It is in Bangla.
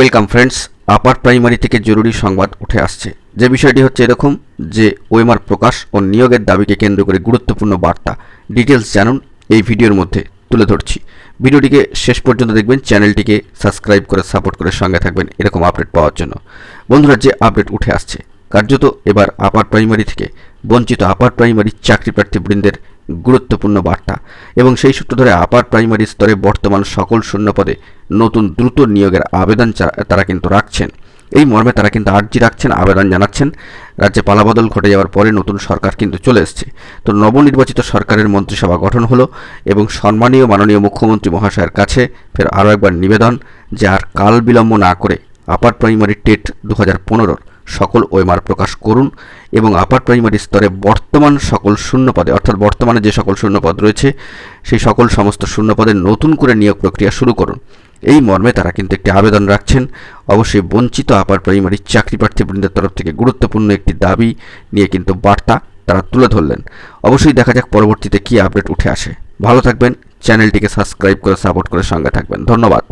Welcome friends. আপার প্রাইমারি থেকে জরুরি সংবাদ উঠে আসছে। যে বিষয়টি হচ্ছে এরকম যে ওএমআর প্রকাশ ও নিয়োগের দাবিকে কেন্দ্র করে গুরুত্বপূর্ণ বার্তা। ডিটেলস জানুন এই ভিডিওর মধ্যে তুলে ধরছি। ভিডিওটিকে শেষ পর্যন্ত দেখবেন, চ্যানেলটিকে সাবস্ক্রাইব করে সাপোর্ট করে সঙ্গে থাকবেন এরকম আপডেট পাওয়ার জন্য। বন্ধুরা, যে আপডেট উঠে আসছে, কার্যত এবার আপার প্রাইমারি থেকে বঞ্চিত আপার প্রাইমারি চাকরি প্রার্থীবৃন্দের গুরুত্বপূর্ণ বার্তা এবং সেই সূত্র ধরে আপার প্রাইমারি স্তরে বর্তমান সকল শূন্যপদে নতুন দ্রুত নিয়োগের আবেদন তারা কিন্তু রাখছেন। এই মর্মে তারা কিন্তু আর্জি রাখছেন, আবেদন জানাচ্ছেন। রাজ্যে পালাবদল ঘটে যাওয়ার পরে নতুন সরকার কিন্তু চলে এসছে। তো নবনির্বাচিত সরকারের মন্ত্রিসভা গঠন হলো এবং সম্মানীয় মাননীয় মুখ্যমন্ত্রী মহাশয়ের কাছে ফের আরও একবার নিবেদন যে আর কাল বিলম্ব না করে আপার প্রাইমারি টেট 2015 সকল ওএমআর প্রকাশ করুন এবং আপার প্রাইমারি স্তরে বর্তমান সকল শূন্যপদে, অর্থাৎ বর্তমানে যে সকল শূন্যপদ রয়েছে সেই সকল সমস্ত শূন্যপদে নতুন করে নিয়োগ প্রক্রিয়া শুরু করুন। এই মর্মে তারা কিন্তু একটি আবেদন রাখছেন। অবশ্যই বঞ্চিত আপার প্রাইমারি চাকরি প্রার্থীবৃন্দের তরফ থেকে গুরুত্বপূর্ণ একটি দাবি নিয়ে কিন্তু বার্তা তারা তুলে ধরলেন। অবশ্যই দেখা যাক পরবর্তীতে কী আপডেট উঠে আসে। ভালো থাকবেন, চ্যানেলটিকে সাবস্ক্রাইব করে সাপোর্ট করে সঙ্গে থাকবেন। ধন্যবাদ।